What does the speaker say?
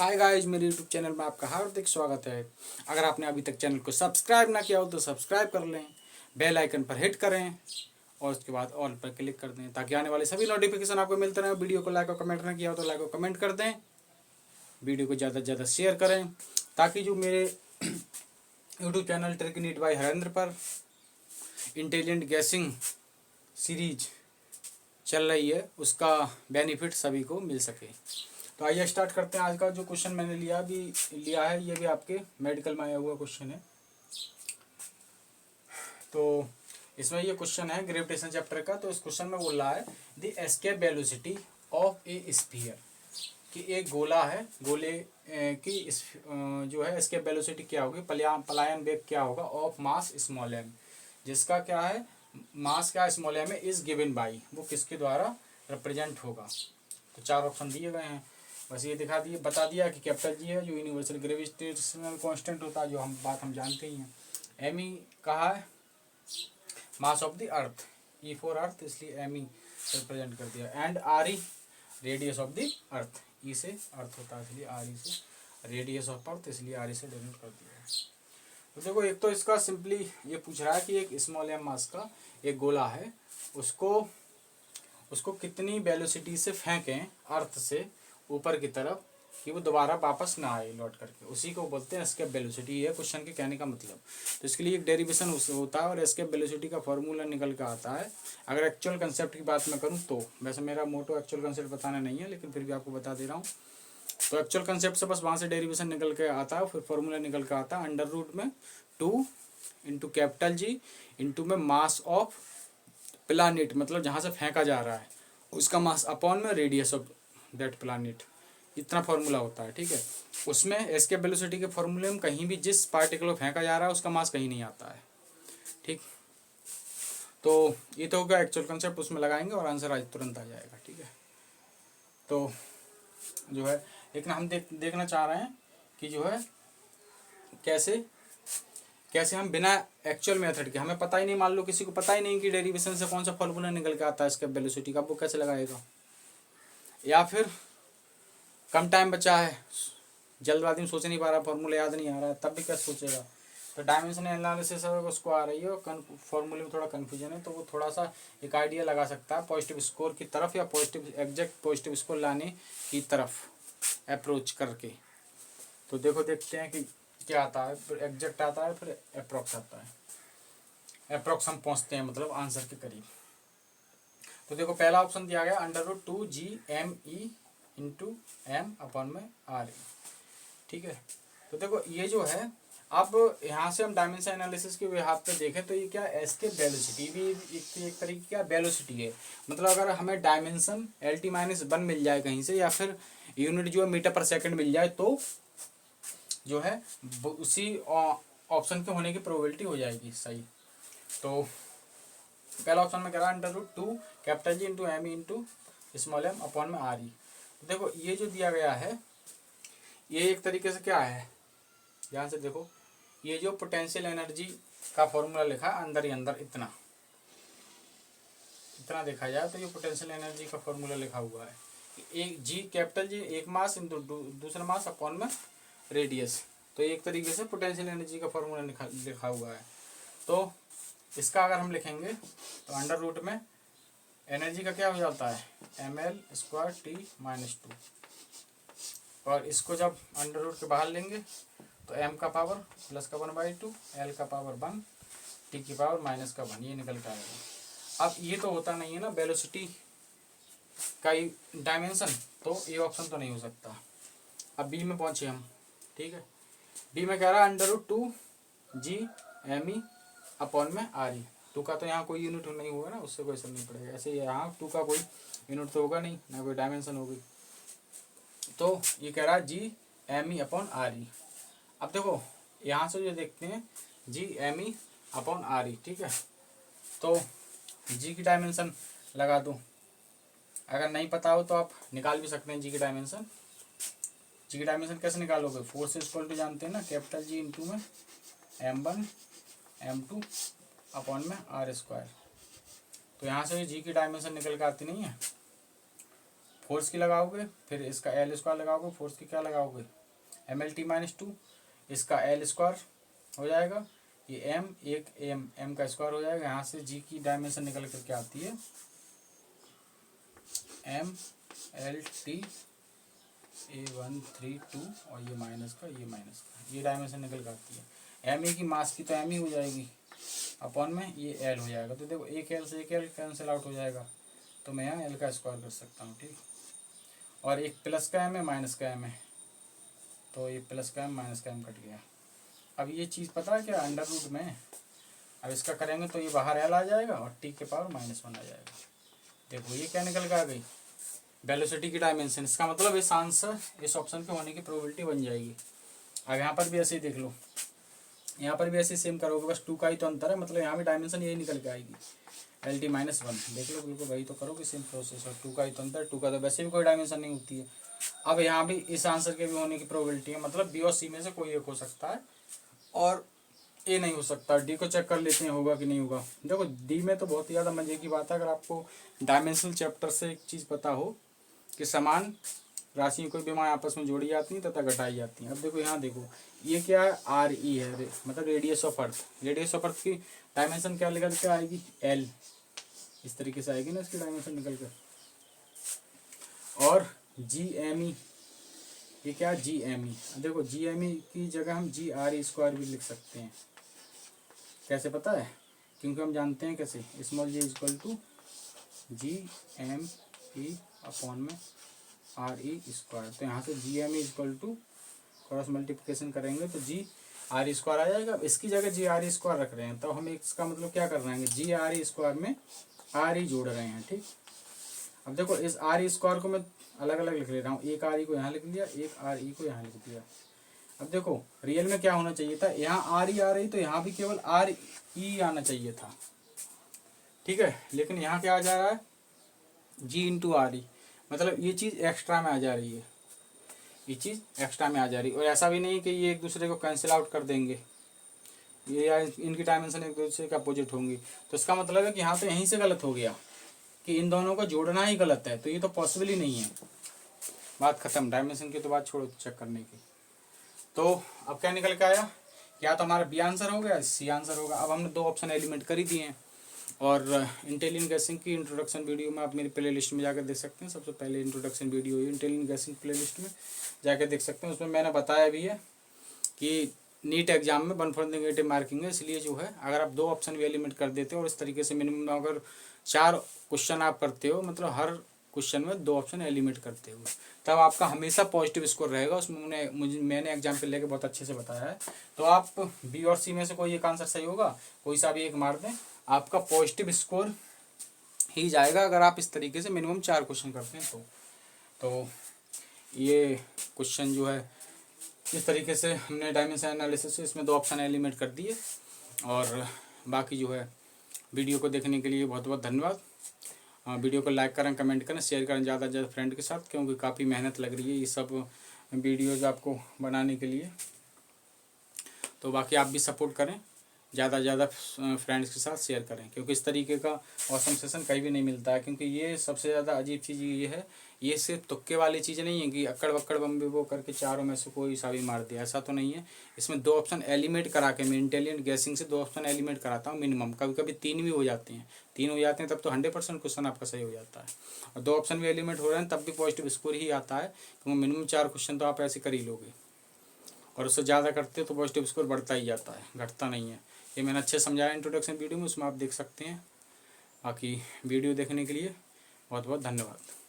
Hi guys, मेरे YouTube channel में आपका हार्दिक स्वागत है। अगर आपने अभी तक चैनल को सब्सक्राइब ना किया हो तो सब्सक्राइब कर लें, बेल आइकन पर हिट करें और उसके बाद ऑल पर क्लिक कर दें ताकि आने वाले सभी नोटिफिकेशन आपको मिलते रहें। वीडियो को लाइक और कमेंट ना किया हो तो लाइक और कमेंट कर दें, वीडियो को ज़्यादा से ज़्यादा शेयर करें ताकि जो मेरे YouTube channel trick NEET by Harendra पर इंटेलिजेंट गैसिंग सीरीज चल रही है उसका बेनिफिट सभी को मिल सके। तो आइए स्टार्ट करते हैं। आज का जो क्वेश्चन मैंने लिया है ये भी आपके मेडिकल में आया हुआ क्वेश्चन है। तो इसमें ये क्वेश्चन है ग्रेविटेशन चैप्टर का। तो इस क्वेश्चन में बोल रहा है the escape velocity of A sphere, कि एक गोला है, गोले की जो है एस्केप वेलोसिटी क्या होगी, पलायन वेग क्या होगा, ऑफ मास स्मॉल एम, जिसका क्या है मास क्या स्मॉल एम है, इज गिवन बाई, वो किसके द्वारा रिप्रेजेंट होगा। तो चार ऑप्शन दिए गए हैं, बस ये बता दिया कि कैपिटल जी है जो यूनिवर्सल ग्रेविटेशनल कांस्टेंट होता है, जो हम जानते ही हैं। एम ई कहा है mass of the earth, E for earth इसलिए एम ई रिप्रेजेंट कर दिया। And R E radius of the earth, E से अर्थ होता है इसलिए आर ई से रेडियस ऑफ अर्थ इसलिए आर ई से डिनोट कर दिया है। तो देखो एक तो इसका सिंपली ये पूछ रहा है कि एक स्मॉल एम मास का एक गोला है, उसको कितनी वेलोसिटी से फेंकें अर्थ से ऊपर की तरफ कि वो दोबारा वापस ना आए लौट करके, उसी को बोलते हैं एस्केप वेलोसिटी। ये क्वेश्चन के कहने का मतलब। तो इसके लिए एक डेरिवेशन होता है और एस्केप वेलोसिटी का फॉर्मूला निकल कर आता है। अगर एक्चुअल कंसेप्ट की बात मैं करूँ तो वैसे मेरा मोटो एक्चुअल कंसेप्ट बताना नहीं है, लेकिन फिर भी आपको बता दे रहा हूँ। तो एक्चुअल कंसेप्ट से बस वहाँ से डेरिवेशन निकल के आता है, फिर फॉर्मूला निकल कर आता है अंडर रूट में 2 इंटू कैपिटल जी इंटू में मास ऑफ प्लानिट, मतलब जहाँ से फेंका जा रहा है उसका मास अपॉन में रेडियस ऑफ दैट प्लानिट, इतना फार्मूला होता है। ठीक है, उसमें एस्केप वेलोसिटी के फार्मूले में कहीं भी जिस पार्टिकल को फेंका जा रहा है उसका मास कहीं नहीं आता है। ठीक, तो ये तो होगा एक्चुअल कंसेप्ट, उसमें लगाएंगे और आंसर आज तुरंत आ जाएगा। ठीक है, तो जो है लेकिन हम देखना चाह रहे हैं कि जो है कैसे हम बिना एक्चुअल मेथड के, हमें पता ही नहीं, मान लो किसी को पता ही नहीं कि डेरिवेशन से कौन सा फार्मूला निकल के आता है एस्केप वेलोसिटी का, वो कैसे लगाएगा। या फिर कम टाइम बचा है, जल्दबाजी में सोच नहीं पा रहा, फॉर्मूला याद नहीं आ रहा है, तब भी क्या सोचेगा। तो डायमेंशन एनालिसिस अगर उसको आ रही है और फॉर्मूले में थोड़ा कन्फ्यूजन है तो वो थोड़ा सा एक आइडिया लगा सकता है पॉजिटिव स्कोर की तरफ या एग्जैक्ट पॉजिटिव स्कोर लाने की तरफ अप्रोच करके। तो देखते हैं कि क्या आता है, फिर एग्जैक्ट आता है, फिर अप्रोक्स आता है। अप्रोक्स हम पहुँचते हैं मतलब आंसर के करीब। तो देखो पहला ऑप्शन दिया गया √2GME इंटू एम अपॉन में आर ई। ठीक है, तो देखो ये जो है, अब यहाँ से हम डायमेंशन एनालिसिस के हाथ पे देखें तो ये क्या एस्केप वेलोसिटी भी एक तरीके का वेलोसिटी है। मतलब अगर हमें डायमेंशन LT-1 मिल जाए कहीं से, या फिर यूनिट जो है मीटर पर सेकंड मिल जाए, तो जो है उसी ऑप्शन के होने की प्रोबेबिलिटी हो जाएगी सही। तो पहला ऑप्शन में कह रहा है √2 capital G into M E into small M upon में आर ई। देखो ये जो दिया गया है ये एक तरीके से क्या है, ध्यान से देखो, ये जो पोटेंशियल एनर्जी का फॉर्मूला लिखा है अंदर ही अंदर इतना देखा जाए तो ये पोटेंशियल एनर्जी का फॉर्मूला लिखा हुआ है, एक जी कैपिटल जी एक मास इंटू दूसरा मास अपॉन में रेडियस। तो एक तरीके से पोटेंशियल एनर्जी का फॉर्मूला लिखा हुआ है। तो इसका अगर हम लिखेंगे तो अंडर रूट में एनर्जी का क्या हो जाता है ml²T-2, और इसको जब अंडर रूट के बाहर लेंगे तो m का पावर प्लस का 1/2, l का पावर 1, t की पावर माइनस का 1, ये निकल के आएगा। अब ये तो होता नहीं है ना वेलोसिटी का ही डायमेंशन, तो ये ऑप्शन तो नहीं हो सकता। अब बी में पहुंचे हम। ठीक है, बी में कह रहा है √2GME अपॉन में आर ई। 2 का तो यहाँ कोई यूनिट नहीं होगा ना, उससे कोई असर नहीं पड़ेगा। ऐसे यहाँ 2 का कोई यूनिट तो होगा नहीं, ना कोई डायमेंशन होगी। तो ये कह रहा है GME अपॉन आर ई। अब देखो यहाँ से जो देखते हैं GME अपॉन आर ई। ठीक है, तो जी की डायमेंशन लगा दो, अगर नहीं पता हो तो आप निकाल भी सकते हैं जी की डायमेंशन। जी की डायमेंशन कैसे निकालोगे, फोर्स इक्वल टू जानते हैं ना, कैपिटल जी इंटू में M1 M2 अपॉन में R²। तो यहाँ से जी की डायमेंशन निकल के आती नहीं है, फोर्स की लगाओगे, फिर इसका एल स्क्वायर लगाओगे, फोर्स की क्या लगाओगे MLT-2, इसका एल स्क्वायर हो जाएगा, ये एम, एक एम का स्क्वायर हो जाएगा। यहाँ से जी की डायमेंशन निकल करके आती है MLT-A132 और ये माइनस का, ये डायमेंशन निकल कर आती है। एम ए की मास की तो एम ही हो जाएगी अपॉन में ये एल हो जाएगा। तो देखो एक एल से एक एल कैंसिल आउट हो जाएगा, तो मैं यहाँ एल का स्क्वायर कर सकता हूँ, ठीक। और एक प्लस का एम है, माइनस का एम है, तो ये प्लस का एम माइनस का एम कट गया। अब ये चीज़ पता है क्या, अंडर रूट में अब इसका करेंगे तो ये बाहर एल आ जाएगा और टी के पावर -1 आ जाएगा। देखो ये क्या निकल के आ गई, वेलोसिटी की डायमेंशन। इसका मतलब इस आंसर, इस ऑप्शन पे होने की प्रोबेबिलिटी बन जाएगी। अब यहाँ पर भी ऐसे ही देख लो, यहाँ पर भी ऐसे सेम करोगे, बस 2 का ही तो अंतर है, मतलब यहाँ भी डायमेंशन यही निकल के आएगी LT-1। देख लो बिल्कुल वही तो करोगे सेम प्रोसेस, और 2 का ही तो अंतर, 2 का तो वैसे भी कोई डायमेंशन नहीं होती है। अब यहाँ भी इस आंसर के भी होने की प्रोबेबिलिटी है, मतलब बी और सी में से कोई एक हो सकता है और ए नहीं हो सकता। डी को चेक कर लेते हैं होगा कि नहीं होगा। देखो डी में तो बहुत ही ज़्यादा मजे की बात है, अगर आपको डायमेंशनल चैप्टर से एक चीज़ पता हो कि समान राशियों कोई भी आपस में जोड़ी जाती हैं तथा घटाई जाती हैं। अब देखो यहाँ देखो, ये क्या है, RE है, मतलब radius of earth. Radius of earth की डायमेंशन क्या निकल के आएगी, L, इस तरीके से आएगी ना इसकी डायमेंशन निकल कर। और GME, ये क्या है, GME। देखो GME की जगह हम GRE² भी लिख सकते हैं। कैसे पता है, क्योंकि हम जानते हैं कैसे, small g equal to GME upon में RE²। तो यहाँ से GME equal to cross multiplication करेंगे तो GRE² आ जाएगा। इसकी जगह GRE² रख रहे हैं, तो हम इसका मतलब क्या कर रहे हैं, GRE² में RE जोड़ रहे हैं, ठीक। अब देखो इस RE² को मैं अलग अलग लिख ले रहा हूँ, एक RE को यहाँ लिख लिया, एक RE को यहाँ लिख दिया। अब देखो रियल में क्या होना चाहिए था, यहाँ RE आ रही तो यहाँ भी केवल RE आना चाहिए था, ठीक है। लेकिन यहाँ क्या आ जा रहा है, G × RE, मतलब ये चीज़ एक्स्ट्रा में आ जा रही है, ये चीज़ एक्स्ट्रा में आ जा रही है। और ऐसा भी नहीं कि ये एक दूसरे को कैंसिल आउट कर देंगे, ये या इनकी डायमेंशन एक दूसरे के अपोजिट होंगी। तो इसका मतलब है कि यहाँ तो यहीं से गलत हो गया कि इन दोनों को जोड़ना ही गलत है, तो ये तो पॉसिबल ही नहीं है। बात खत्म, डायमेंशन की तो बात छोड़ो चेक करने की। तो अब क्या निकल के आया, या तो हमारा बी आंसर हो गया, सी आंसर होगा। अब हमने 2 ऑप्शन एलिमेंट कर ही दिए हैं। और इंटेलिजेंट गैसिंग की इंट्रोडक्शन वीडियो में आप मेरी प्ले लिस्ट में जाकर देख सकते हैं। सबसे पहले इंट्रोडक्शन वीडियो है इंटेलिजेंट गैसिंग प्ले लिस्ट में जाकर देख सकते हैं। उसमें मैंने बताया भी है कि नीट एग्जाम में 1/4 नेगेटिव मार्किंग है, इसलिए जो है अगर आप 2 ऑप्शन भी एलिमेंट कर देते हो और इस तरीके से मिनिमम अगर 4 क्वेश्चन आप करते हो, मतलब हर क्वेश्चन में 2 ऑप्शन एलिमेंट करते हो, तब आपका हमेशा पॉजिटिव स्कोर रहेगा। उसमें मैंने एग्जाम्पल लेके बहुत अच्छे से बताया है। तो आप बी और सी में से कोई एक आंसर सही होगा, कोई सा भी एक मार दें, आपका पॉजिटिव स्कोर ही जाएगा अगर आप इस तरीके से मिनिमम 4 क्वेश्चन करते हैं। तो ये क्वेश्चन जो है इस तरीके से हमने डायमेंशन एनालिसिस से इसमें 2 ऑप्शन एलिमेंट कर दिए। और बाकी जो है वीडियो को देखने के लिए बहुत बहुत धन्यवाद। वीडियो को लाइक करें, कमेंट करें, शेयर करें ज़्यादा से ज़्यादा फ्रेंड के साथ, क्योंकि काफ़ी मेहनत लग रही है ये सब वीडियोज़ आपको बनाने के लिए। तो बाकी आप भी सपोर्ट करें, ज़्यादा से ज़्यादा फ्रेंड्स के साथ शेयर करें, क्योंकि इस तरीके का ऑसम सेशन कहीं भी नहीं मिलता है। क्योंकि ये सबसे ज़्यादा अजीब चीज़ ये है, ये सिर्फ तुक्के वाली चीज़ नहीं है कि अक्कड़ बक्कड़ बम्बे वो करके चारों में से कोई सा भी मार दिया, ऐसा तो नहीं है। इसमें 2 ऑप्शन एलिमेंट करा के मैं इंटेलिजेंट गैसिंग से 2 ऑप्शन एलिमेंट कराता हूँ मिनिमम, कभी कभी 3 भी हो जाते हैं। 3 हो जाते हैं तब तो 100% क्वेश्चन आपका सही हो जाता है। और 2 ऑप्शन भी एलिमेंट हो रहे हैं तब भी पॉजिटिव स्कोर ही आता है, क्योंकि मिनिमम 4 क्वेश्चन तो आप ऐसे कर ही लोगे, और उससे ज़्यादा करते तो पॉजिटिव स्कोर बढ़ता ही जाता है, घटता नहीं है। ये मैंने अच्छे समझाया इंट्रोडक्शन वीडियो में, उसमें आप देख सकते हैं। बाकी वीडियो देखने के लिए बहुत बहुत धन्यवाद।